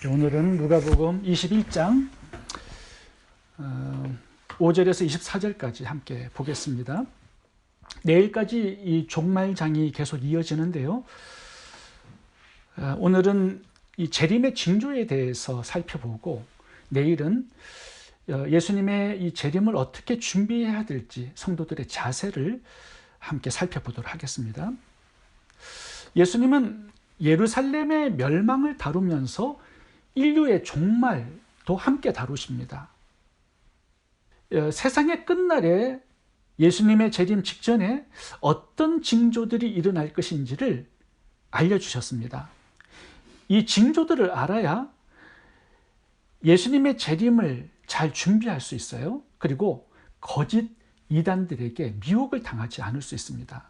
오늘은 누가복음 21장 5절에서 24절까지 함께 보겠습니다. 내일까지 이 종말장이 계속 이어지는데요. 오늘은 이 재림의 징조에 대해서 살펴보고, 내일은 예수님의 이 재림을 어떻게 준비해야 될지 성도들의 자세를 함께 살펴보도록 하겠습니다. 예수님은 예루살렘의 멸망을 다루면서 인류의 종말도 함께 다루십니다. 세상의 끝날에 예수님의 재림 직전에 어떤 징조들이 일어날 것인지를 알려주셨습니다. 이 징조들을 알아야 예수님의 재림을 잘 준비할 수 있어요. 그리고 거짓 이단들에게 미혹을 당하지 않을 수 있습니다.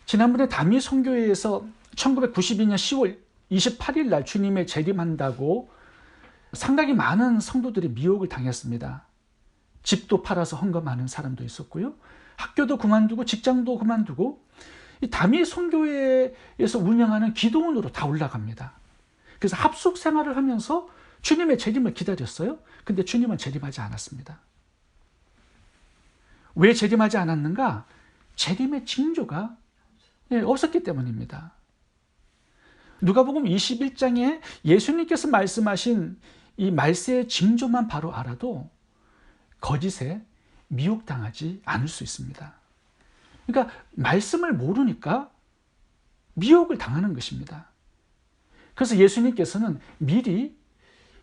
지난번에 담임 선교회에서 1992년 10월 28일 날 주님의 재림한다고 상당히 많은 성도들이 미혹을 당했습니다. 집도 팔아서 헌금하는 사람도 있었고요. 학교도 그만두고 직장도 그만두고 이 담임 선교회에서 운영하는 기도원으로 다 올라갑니다. 그래서 합숙 생활을 하면서 주님의 재림을 기다렸어요. 근데 주님은 재림하지 않았습니다. 왜 재림하지 않았는가? 재림의 징조가 없었기 때문입니다. 누가복음 21장에 예수님께서 말씀하신 이 말세의 징조만 바로 알아도 거짓에 미혹당하지 않을 수 있습니다. 그러니까 말씀을 모르니까 미혹을 당하는 것입니다. 그래서 예수님께서는 미리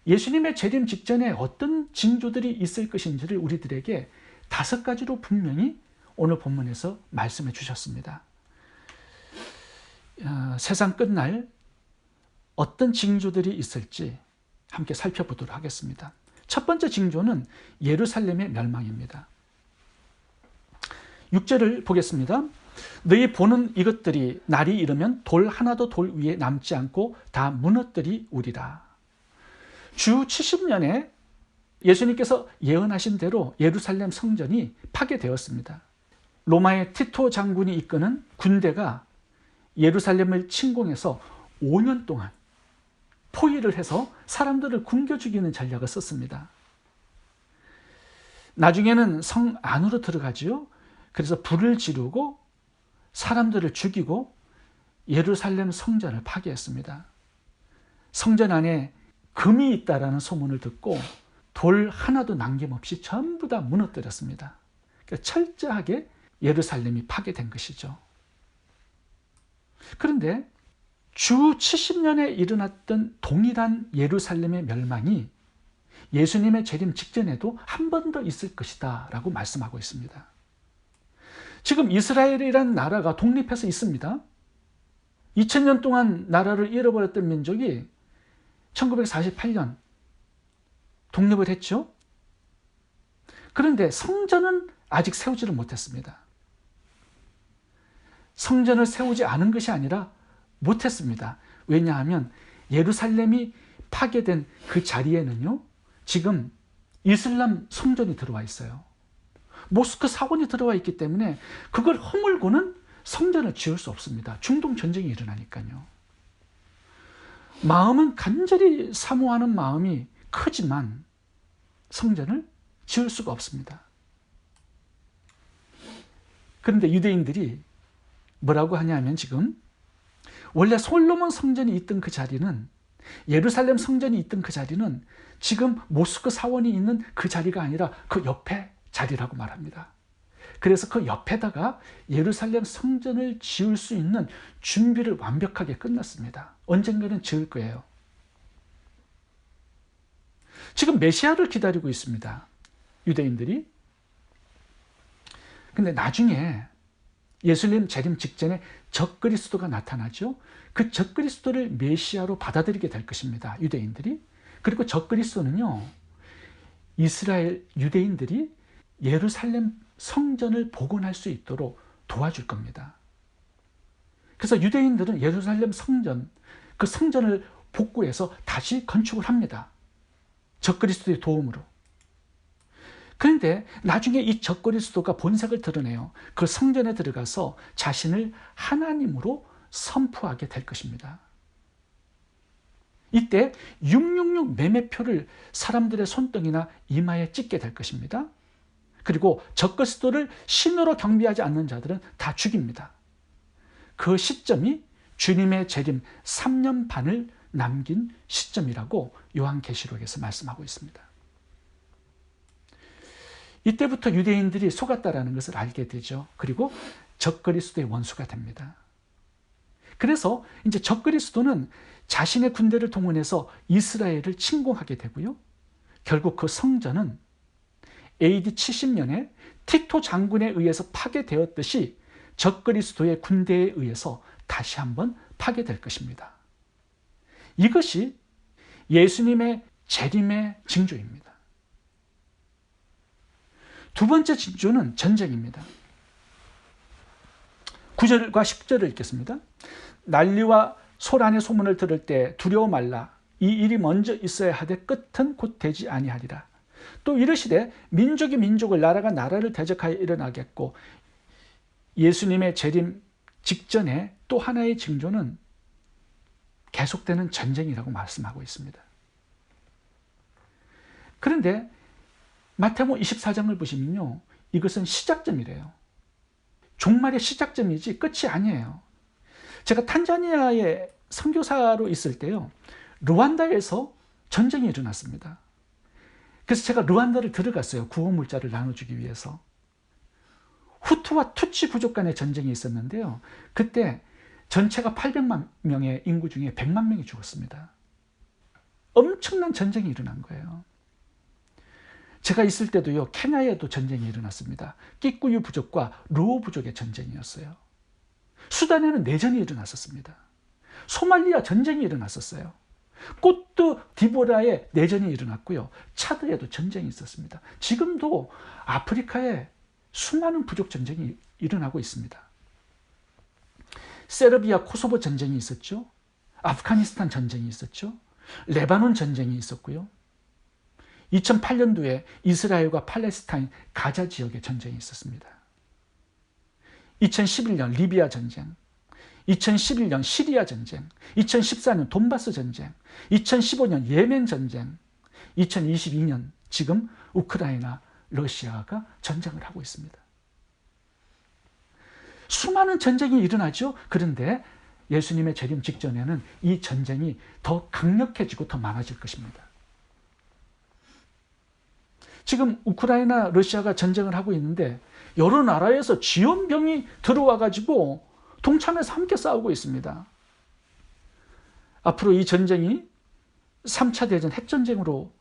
예수님의 재림 직전에 어떤 징조들이 있을 것인지를 우리들에게 5가지로 분명히 오늘 본문에서 말씀해 주셨습니다. 세상 끝날 어떤 징조들이 있을지 함께 살펴보도록 하겠습니다. 첫 번째 징조는 예루살렘의 멸망입니다. 6절을 보겠습니다. 너희 보는 이것들이 날이 이르면 돌 하나도 돌 위에 남지 않고 다 무너뜨리우리라. 주 70년에 예수님께서 예언하신 대로 예루살렘 성전이 파괴되었습니다. 로마의 티토 장군이 이끄는 군대가 예루살렘을 침공해서 5년 동안 포위를 해서 사람들을 굶겨 죽이는 전략을 썼습니다. 나중에는 성 안으로 들어가지요. 그래서 불을 지르고 사람들을 죽이고 예루살렘 성전을 파괴했습니다. 성전 안에 금이 있다라는 소문을 듣고 돌 하나도 남김없이 전부 다 무너뜨렸습니다. 그러니까 철저하게 예루살렘이 파괴된 것이죠. 그런데 주 70년에 일어났던 동일한 예루살렘의 멸망이 예수님의 재림 직전에도 한 번 더 있을 것이다 라고 말씀하고 있습니다. 지금 이스라엘이라는 나라가 독립해서 있습니다. 2000년 동안 나라를 잃어버렸던 민족이 1948년 독립을 했죠. 그런데 성전은 아직 세우지를 못했습니다. 성전을 세우지 않은 것이 아니라 못했습니다. 왜냐하면 예루살렘이 파괴된 그 자리에는요, 지금 이슬람 성전이 들어와 있어요. 모스크 사원이 들어와 있기 때문에 그걸 허물고는 성전을 지을 수 없습니다. 중동 전쟁이 일어나니까요. 마음은 간절히 사모하는 마음이 크지만 성전을 지을 수가 없습니다. 그런데 유대인들이 뭐라고 하냐면, 지금 원래 솔로몬 성전이 있던 그 자리는, 예루살렘 성전이 있던 그 자리는 지금 모스크 사원이 있는 그 자리가 아니라 그 옆에 자리라고 말합니다. 그래서 그 옆에다가 예루살렘 성전을 지을 수 있는 준비를 완벽하게 끝났습니다. 언젠가는 지을 거예요. 지금 메시아를 기다리고 있습니다, 유대인들이. 근데 나중에 예수님 재림 직전에 적그리스도가 나타나죠. 그 적그리스도를 메시아로 받아들이게 될 것입니다, 유대인들이. 그리고 적그리스도는요, 이스라엘 유대인들이 예루살렘 성전을 복원할 수 있도록 도와줄 겁니다. 그래서 유대인들은 예루살렘 성전, 그 성전을 복구해서 다시 건축을 합니다, 적그리스도의 도움으로. 그런데 나중에 이 적그리스도가 본색을 드러내요. 그 성전에 들어가서 자신을 하나님으로 선포하게 될 것입니다. 이때 666 매매표를 사람들의 손등이나 이마에 찍게 될 것입니다. 그리고 적그리스도를 신으로 경배하지 않는 자들은 다 죽입니다. 그 시점이 주님의 재림 3년 반을 남긴 시점이라고 요한계시록에서 말씀하고 있습니다. 이때부터 유대인들이 속았다라는 것을 알게 되죠. 그리고 적그리스도의 원수가 됩니다. 그래서 이제 적그리스도는 자신의 군대를 동원해서 이스라엘을 침공하게 되고요. 결국 그 성전은 AD 70년에 티토 장군에 의해서 파괴되었듯이 적그리스도의 군대에 의해서 다시 한번 파괴될 것입니다. 이것이 예수님의 재림의 징조입니다. 두 번째 징조는 전쟁입니다. 9절과 10절을 읽겠습니다. 난리와 소란의 소문을 들을 때 두려워 말라. 이 일이 먼저 있어야 하되 끝은 곧 되지 아니하리라. 또 이르시되 민족이 민족을 나라가 나라를 대적하여 일어나겠고, 예수님의 재림 직전에 또 하나의 징조는 계속되는 전쟁이라고 말씀하고 있습니다. 그런데 마태복음 24장을 보시면요, 이것은 시작점이래요. 종말의 시작점이지 끝이 아니에요. 제가 탄자니아에 선교사로 있을 때요, 르완다에서 전쟁이 일어났습니다. 그래서 제가 르완다를 들어갔어요. 구호물자를 나눠주기 위해서. 후투와 투치 부족 간의 전쟁이 있었는데요, 그때 전체가 800만 명의 인구 중에 100만 명이 죽었습니다. 엄청난 전쟁이 일어난 거예요. 제가 있을 때도요, 케냐에도 전쟁이 일어났습니다. 끼꾸유 부족과 루오 부족의 전쟁이었어요. 수단에는 내전이 일어났었습니다. 소말리아 전쟁이 일어났었어요. 꼬트 디보라에 내전이 일어났고요. 차드에도 전쟁이 있었습니다. 지금도 아프리카에 수많은 부족 전쟁이 일어나고 있습니다. 세르비아 코소보 전쟁이 있었죠. 아프가니스탄 전쟁이 있었죠. 레바논 전쟁이 있었고요. 2008년도에 이스라엘과 팔레스타인 가자 지역의 전쟁이 있었습니다. 2011년 리비아 전쟁, 2011년 시리아 전쟁, 2014년 돈바스 전쟁, 2015년 예멘 전쟁, 2022년 지금 우크라이나, 러시아가 전쟁을 하고 있습니다. 수많은 전쟁이 일어나죠. 그런데 예수님의 재림 직전에는 이 전쟁이 더 강력해지고 더 많아질 것입니다. 지금 우크라이나, 러시아가 전쟁을 하고 있는데 여러 나라에서 지원병이 들어와 가지고 동참해서 함께 싸우고 있습니다. 앞으로 이 전쟁이 3차 대전 핵전쟁으로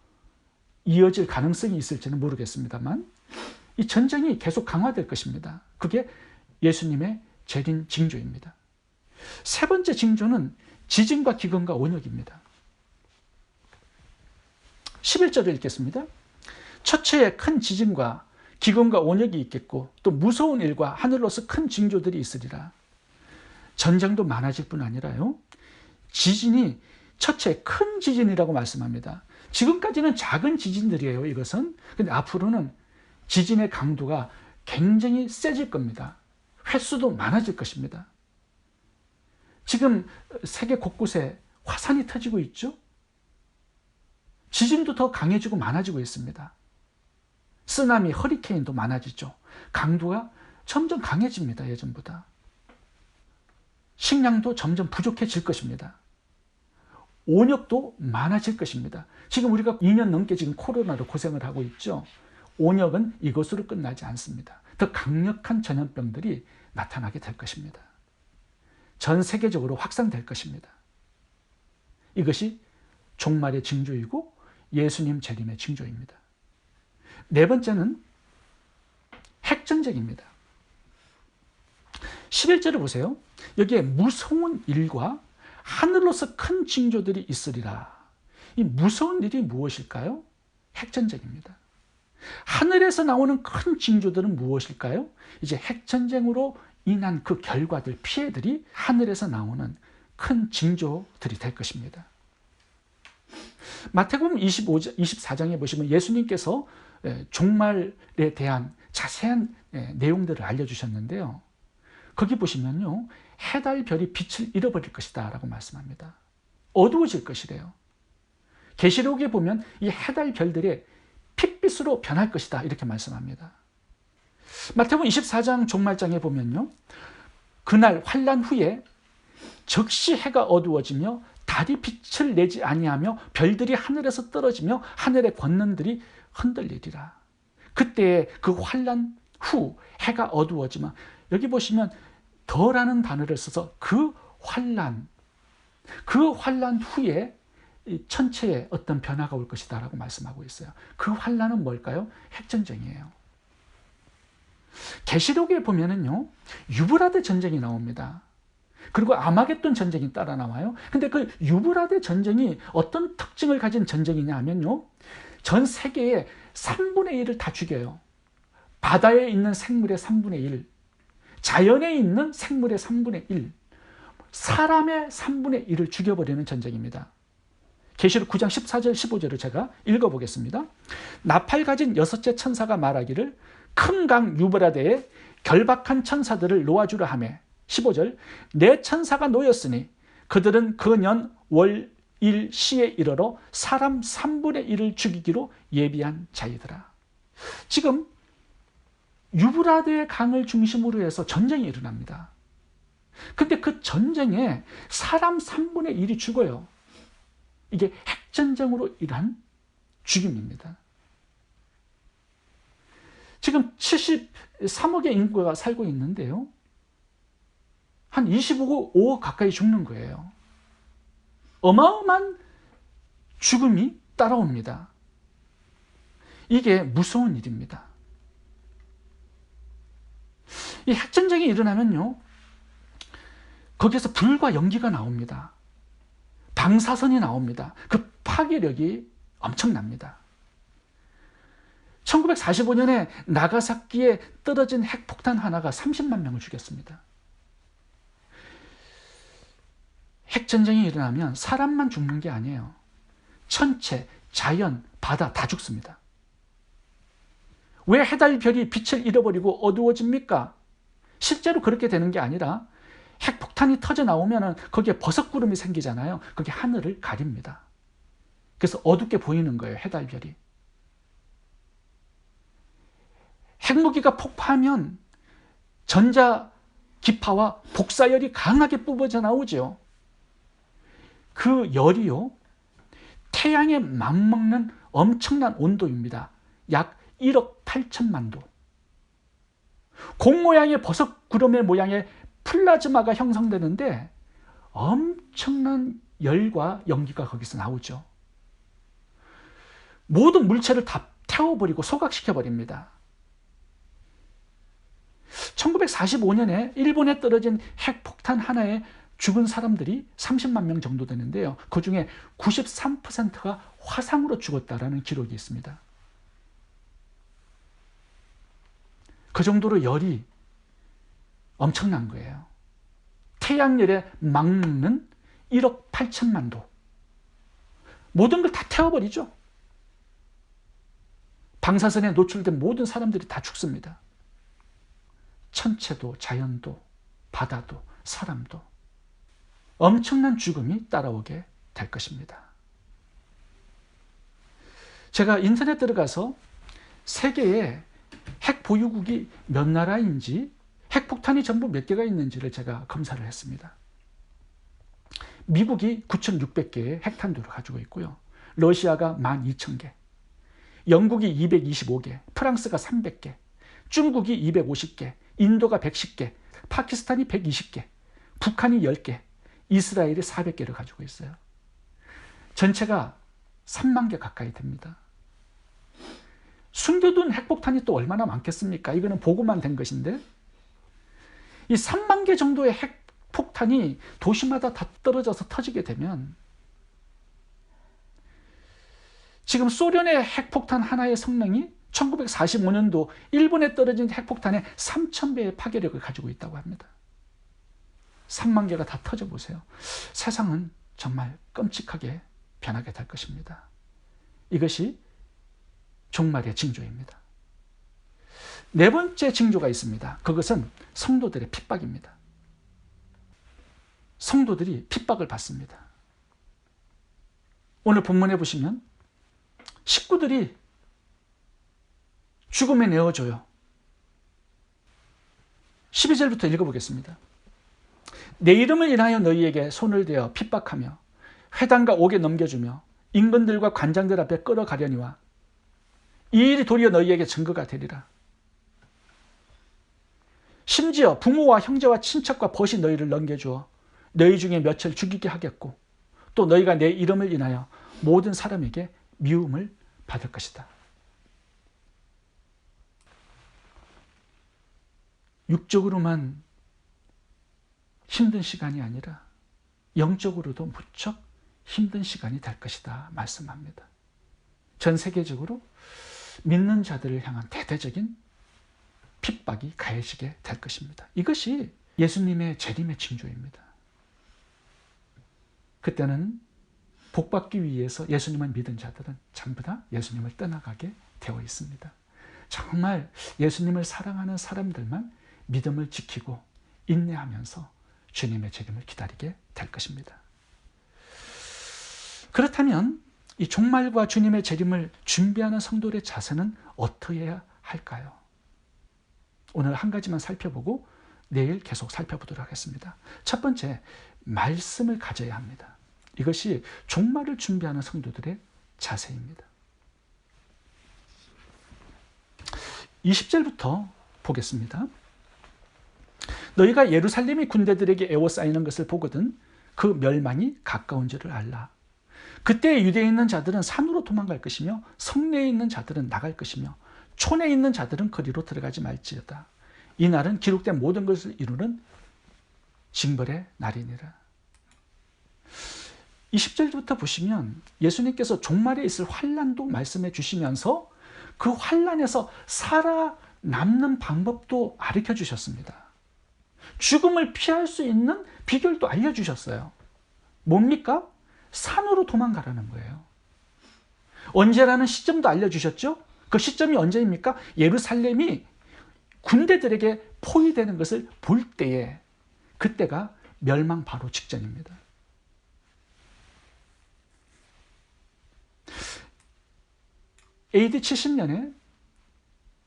이어질 가능성이 있을지는 모르겠습니다만, 이 전쟁이 계속 강화될 것입니다. 그게 예수님의 재림 징조입니다. 세 번째 징조는 지진과 기근과 온역입니다. 11절을 읽겠습니다. 첫째에 큰 지진과 기근과 온역이 있겠고, 또 무서운 일과 하늘로서 큰 징조들이 있으리라. 전쟁도 많아질 뿐 아니라요, 지진이 첫째 큰 지진이라고 말씀합니다. 지금까지는 작은 지진들이에요, 이것은. 근데 앞으로는 지진의 강도가 굉장히 세질 겁니다. 횟수도 많아질 것입니다. 지금 세계 곳곳에 화산이 터지고 있죠. 지진도 더 강해지고 많아지고 있습니다. 쓰나미, 허리케인도 많아지죠. 강도가 점점 강해집니다, 예전보다. 식량도 점점 부족해질 것입니다. 온역도 많아질 것입니다. 지금 우리가 2년 넘게 지금 코로나로 고생을 하고 있죠. 온역은 이것으로 끝나지 않습니다. 더 강력한 전염병들이 나타나게 될 것입니다. 전 세계적으로 확산될 것입니다. 이것이 종말의 징조이고 예수님 재림의 징조입니다. 네 번째는 핵전쟁입니다. 11절을 보세요. 여기에 무서운 일과 하늘로서 큰 징조들이 있으리라. 이 무서운 일이 무엇일까요? 핵전쟁입니다. 하늘에서 나오는 큰 징조들은 무엇일까요? 이제 핵전쟁으로 인한 그 결과들, 피해들이 하늘에서 나오는 큰 징조들이 될 것입니다. 마태복음 24장에 보시면 예수님께서 종말에 대한 자세한 내용들을 알려주셨는데요. 거기 보시면요, 해, 달, 별이 빛을 잃어버릴 것이다 라고 말씀합니다. 어두워질 것이래요. 계시록에 보면 이 해달 별들이 핏빛으로 변할 것이다 이렇게 말씀합니다. 마태복음 24장 종말장에 보면요, 그날 환난 후에 즉시 해가 어두워지며 달이 빛을 내지 아니하며 별들이 하늘에서 떨어지며 하늘의 권능들이 흔들리리라. 그때 그 환난 후 해가 어두워지면, 여기 보시면 더라는 단어를 써서 그 환난 후에 천체에 어떤 변화가 올 것이다 라고 말씀하고 있어요. 그 환난은 뭘까요? 핵전쟁이에요. 계시록에 보면은요, 유브라데 전쟁이 나옵니다. 그리고 아마겟돈 전쟁이 따라 나와요. 근데 그 유브라데 전쟁이 어떤 특징을 가진 전쟁이냐 하면요, 전 세계의 3분의 1을 다 죽여요. 바다에 있는 생물의 3분의 1, 자연에 있는 생물의 3분의 1, 사람의 3분의 1을 죽여버리는 전쟁입니다. 계시록 9장 14절 15절을 제가 읽어보겠습니다. 나팔 가진 여섯째 천사가 말하기를 큰 강 유브라데에 결박한 천사들을 놓아주라 하매, 15절, 내 천사가 놓였으니 그들은 그 년 월 일 시에 이르러 사람 3분의 1을 죽이기로 예비한 자이더라. 지금 유브라데 강을 중심으로 해서 전쟁이 일어납니다. 근데 그 전쟁에 사람 3분의 1이 죽어요. 이게 핵전쟁으로 인한 죽임입니다. 지금 73억의 인구가 살고 있는데요, 한 25억 가까이 죽는 거예요. 어마어마한 죽음이 따라옵니다. 이게 무서운 일입니다. 이 핵전쟁이 일어나면요, 거기에서 불과 연기가 나옵니다. 방사선이 나옵니다. 그 파괴력이 엄청납니다. 1945년에 나가사키에 떨어진 핵폭탄 하나가 30만 명을 죽였습니다. 핵전쟁이 일어나면 사람만 죽는 게 아니에요. 천체, 자연, 바다 다 죽습니다. 왜 해달별이 빛을 잃어버리고 어두워집니까? 실제로 그렇게 되는 게 아니라 핵폭탄이 터져 나오면 거기에 버섯구름이 생기잖아요. 그게 하늘을 가립니다. 그래서 어둡게 보이는 거예요, 해달별이. 핵무기가 폭파하면 전자기파와 복사열이 강하게 뿜어져 나오죠. 그 열이요, 태양에 맞먹는 엄청난 온도입니다. 약 1억 8천만 도. 공 모양의 버섯 구름의 모양의 플라즈마가 형성되는데 엄청난 열과 연기가 거기서 나오죠. 모든 물체를 다 태워버리고 소각시켜버립니다. 1945년에 일본에 떨어진 핵폭탄 하나에 죽은 사람들이 30만 명 정도 되는데요, 그 중에 93%가 화상으로 죽었다라는 기록이 있습니다. 그 정도로 열이 엄청난 거예요. 태양열에 막는 1억 8천만 도. 모든 걸 다 태워버리죠. 방사선에 노출된 모든 사람들이 다 죽습니다. 천체도, 자연도, 바다도, 사람도. 엄청난 죽음이 따라오게 될 것입니다. 제가 인터넷 들어가서 세계에 핵 보유국이 몇 나라인지, 핵폭탄이 전부 몇 개가 있는지를 제가 검사를 했습니다. 미국이 9,600개의 핵탄두를 가지고 있고요. 러시아가 12,000개, 영국이 225개, 프랑스가 300개, 중국이 250개, 인도가 110개, 파키스탄이 120개, 북한이 10개, 이스라엘이 400개를 가지고 있어요. 전체가 3만 개 가까이 됩니다. 숨겨둔 핵폭탄이 또 얼마나 많겠습니까? 이거는 보고만 된 것인데, 이 3만 개 정도의 핵폭탄이 도시마다 다 떨어져서 터지게 되면, 지금 소련의 핵폭탄 하나의 성능이 1945년도 일본에 떨어진 핵폭탄의 3,000배의 파괴력을 가지고 있다고 합니다. 3만 개가 다 터져보세요. 세상은 정말 끔찍하게 변하게 될 것입니다. 이것이 종말의 징조입니다. 네 번째 징조가 있습니다. 그것은 성도들의 핍박입니다. 성도들이 핍박을 받습니다. 오늘 본문에 보시면 식구들이 죽음에 내어줘요. 12절부터 읽어보겠습니다. 내 이름을 인하여 너희에게 손을 대어 핍박하며 회당과 옥에 넘겨주며 임금들과 관장들 앞에 끌어가려니와 이 일이 도리어 너희에게 증거가 되리라. 심지어 부모와 형제와 친척과 벗이 너희를 넘겨주어 너희 중에 몇을 죽이게 하겠고 또 너희가 내 이름을 인하여 모든 사람에게 미움을 받을 것이다. 육적으로만 힘든 시간이 아니라 영적으로도 무척 힘든 시간이 될 것이다 말씀합니다. 전 세계적으로 믿는 자들을 향한 대대적인 핍박이 가해지게 될 것입니다. 이것이 예수님의 재림의 징조입니다. 그때는 복받기 위해서 예수님을 믿은 자들은 전부 다 예수님을 떠나가게 되어 있습니다. 정말 예수님을 사랑하는 사람들만 믿음을 지키고 인내하면서 주님의 재림을 기다리게 될 것입니다. 그렇다면 이 종말과 주님의 재림을 준비하는 성도의 자세는 어떻게 해야 할까요? 오늘 한 가지만 살펴보고 내일 계속 살펴보도록 하겠습니다. 첫 번째, 말씀을 가져야 합니다. 이것이 종말을 준비하는 성도들의 자세입니다. 20절부터 보겠습니다. 너희가 예루살렘이 군대들에게 에워싸이는 것을 보거든 그 멸망이 가까운 줄을 알라. 그때 유대에 있는 자들은 산으로 도망갈 것이며 성내에 있는 자들은 나갈 것이며 촌에 있는 자들은 거리로 들어가지 말지어다. 이 날은 기록된 모든 것을 이루는 징벌의 날이니라. 20절부터 보시면 예수님께서 종말에 있을 환난도 말씀해 주시면서 그 환난에서 살아남는 방법도 가르쳐 주셨습니다. 죽음을 피할 수 있는 비결도 알려주셨어요. 뭡니까? 산으로 도망가라는 거예요. 언제라는 시점도 알려주셨죠? 그 시점이 언제입니까? 예루살렘이 군대들에게 포위되는 것을 볼 때에, 그때가 멸망 바로 직전입니다. AD 70년에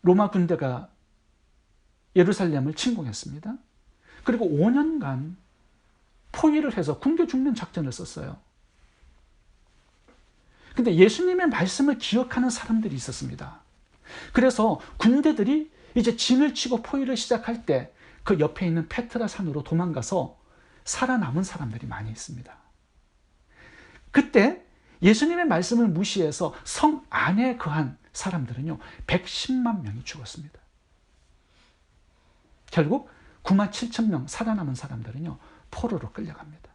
로마 군대가 예루살렘을 침공했습니다. 그리고 5년간 포위를 해서 굶겨 죽는 작전을 썼어요. 근데 예수님의 말씀을 기억하는 사람들이 있었습니다. 그래서 군대들이 이제 진을 치고 포위를 시작할 때 그 옆에 있는 페트라 산으로 도망가서 살아남은 사람들이 많이 있습니다. 그때 예수님의 말씀을 무시해서 성 안에 거한 사람들은요 110만 명이 죽었습니다. 결국 9만 7천 명 살아남은 사람들은요 포로로 끌려갑니다.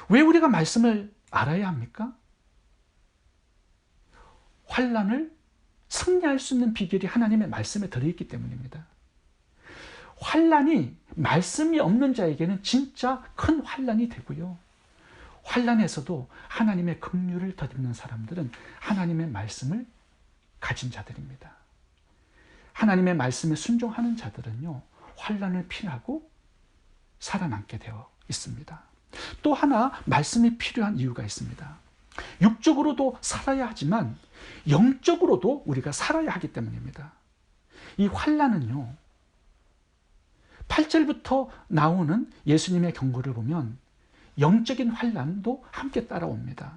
왜 우리가 말씀을 알아야 합니까? 환난을 승리할 수 있는 비결이 하나님의 말씀에 들어있기 때문입니다. 환난이 말씀이 없는 자에게는 진짜 큰 환난이 되고요. 환난에서도 하나님의 긍휼을 덧입는 사람들은 하나님의 말씀을 가진 자들입니다. 하나님의 말씀에 순종하는 자들은요 환난을 피하고 살아남게 되어 있습니다. 또 하나 말씀이 필요한 이유가 있습니다. 육적으로도 살아야 하지만 영적으로도 우리가 살아야 하기 때문입니다. 이 환난은요 8절부터 나오는 예수님의 경고를 보면 영적인 환난도 함께 따라옵니다.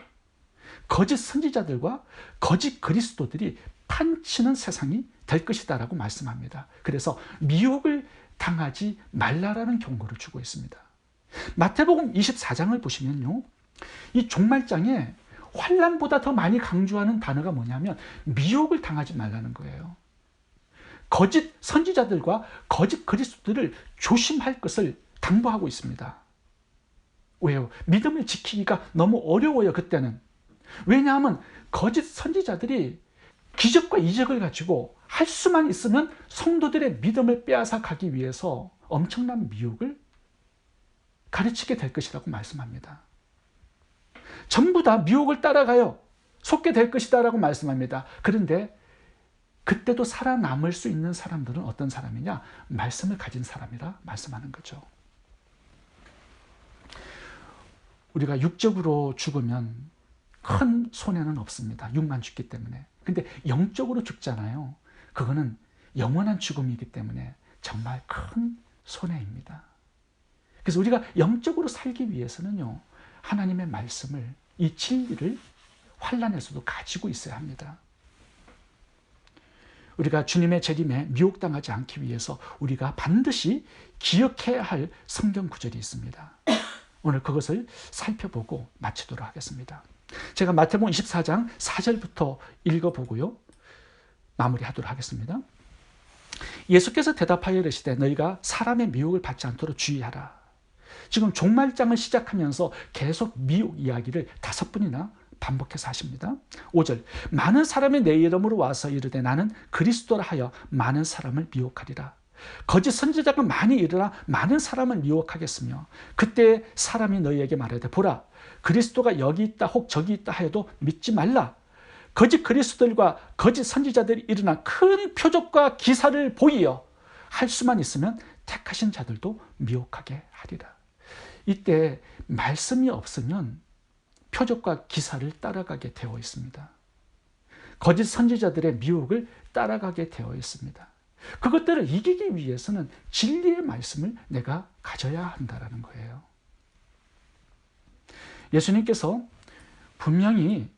거짓 선지자들과 거짓 그리스도들이 판치는 세상이 될 것이다라고 말씀합니다. 그래서 미혹을 당하지 말라라는 경고를 주고 있습니다. 마태복음 24장을 보시면요, 이 종말장에 환난보다 더 많이 강조하는 단어가 뭐냐면 미혹을 당하지 말라는 거예요. 거짓 선지자들과 거짓 그리스도들을 조심할 것을 당부하고 있습니다. 왜요? 믿음을 지키기가 너무 어려워요, 그때는. 왜냐하면 거짓 선지자들이 기적과 이적을 가지고 할 수만 있으면 성도들의 믿음을 빼앗아 가기 위해서 엄청난 미혹을 가르치게 될 것이라고 말씀합니다. 전부 다 미혹을 따라가요. 속게 될 것이다 라고 말씀합니다. 그런데 그때도 살아남을 수 있는 사람들은 어떤 사람이냐? 말씀을 가진 사람이라 말씀하는 거죠. 우리가 육적으로 죽으면 큰 손해는 없습니다. 육만 죽기 때문에. 근데 영적으로 죽잖아요. 그거는 영원한 죽음이기 때문에 정말 큰 손해입니다. 그래서 우리가 영적으로 살기 위해서는요, 하나님의 말씀을, 이 진리를 환난에서도 가지고 있어야 합니다. 우리가 주님의 재림에 미혹당하지 않기 위해서 우리가 반드시 기억해야 할 성경 구절이 있습니다. 오늘 그것을 살펴보고 마치도록 하겠습니다. 제가 마태복음 24장 4절부터 읽어보고요, 마무리하도록 하겠습니다. 예수께서 대답하여 이르시되 너희가 사람의 미혹을 받지 않도록 주의하라. 지금 종말장을 시작하면서 계속 미혹 이야기를 5번이나 반복해서 하십니다. 5절, 많은 사람이 내 이름으로 와서 이르되 나는 그리스도라 하여 많은 사람을 미혹하리라. 거짓 선지자가 많이 일어나 많은 사람을 미혹하겠으며 그때 사람이 너희에게 말하되 보라, 그리스도가 여기 있다 혹 저기 있다 하여도 믿지 말라. 거짓 그리스도들과 거짓 선지자들이 일어나 큰 표적과 기사를 보이어 할 수만 있으면 택하신 자들도 미혹하게 하리라. 이때 말씀이 없으면 표적과 기사를 따라가게 되어 있습니다. 거짓 선지자들의 미혹을 따라가게 되어 있습니다. 그것들을 이기기 위해서는 진리의 말씀을 내가 가져야 한다는 거예요. 예수님께서 분명히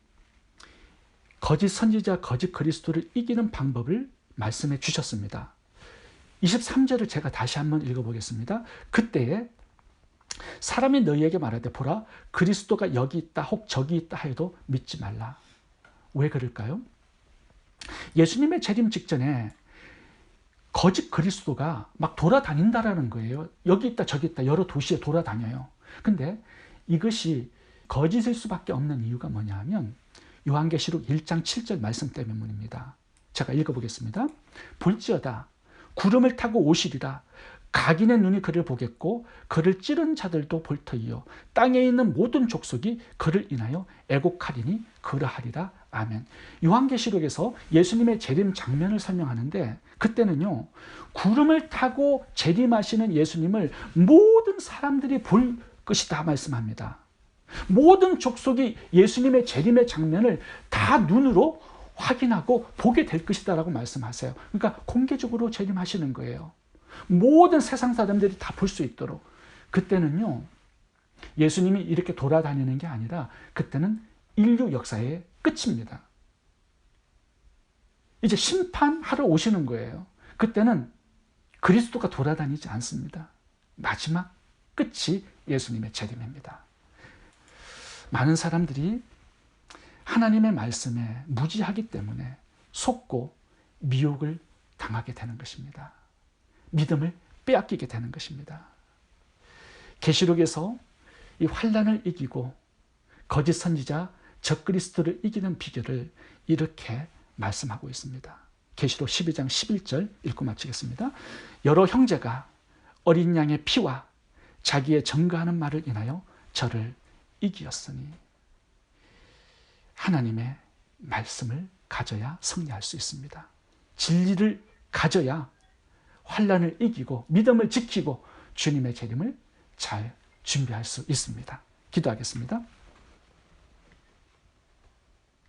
거짓 선지자, 거짓 그리스도를 이기는 방법을 말씀해 주셨습니다. 23절을 제가 다시 한번 읽어보겠습니다. 그때에 사람이 너희에게 말하되 보라, 그리스도가 여기 있다 혹 저기 있다 하여도 믿지 말라. 왜 그럴까요? 예수님의 재림 직전에 거짓 그리스도가 막 돌아다닌다라는 거예요. 여기 있다 저기 있다 여러 도시에 돌아다녀요. 근데 이것이 거짓일 수밖에 없는 이유가 뭐냐 하면 요한계시록 1장 7절 말씀 때문입니다. 제가 읽어보겠습니다. 볼지어다 구름을 타고 오시리라. 각인의 눈이 그를 보겠고 그를 찌른 자들도 볼 터이요 땅에 있는 모든 족속이 그를 인하여 애곡하리니 그러하리라. 아멘. 요한계시록에서 예수님의 재림 장면을 설명하는데 그때는요, 구름을 타고 재림하시는 예수님을 모든 사람들이 볼 것이다 말씀합니다. 모든 족속이 예수님의 재림의 장면을 다 눈으로 확인하고 보게 될 것이다 라고 말씀하세요. 그러니까 공개적으로 재림하시는 거예요. 모든 세상 사람들이 다 볼 수 있도록. 그때는요, 예수님이 이렇게 돌아다니는 게 아니라 그때는 인류 역사의 끝입니다. 이제 심판하러 오시는 거예요. 그때는 그리스도가 돌아다니지 않습니다. 마지막 끝이 예수님의 재림입니다. 많은 사람들이 하나님의 말씀에 무지하기 때문에 속고 미혹을 당하게 되는 것입니다. 믿음을 빼앗기게 되는 것입니다. 계시록에서 이 환난을 이기고 거짓 선지자 적그리스도를 이기는 비결을 이렇게 말씀하고 있습니다. 계시록 12장 11절 읽고 마치겠습니다. 여러 형제가 어린 양의 피와 자기의 증거하는 말을 인하여 저를 이기었으니. 하나님의 말씀을 가져야 승리할 수 있습니다. 진리를 가져야 환난을 이기고 믿음을 지키고 주님의 재림을 잘 준비할 수 있습니다. 기도하겠습니다.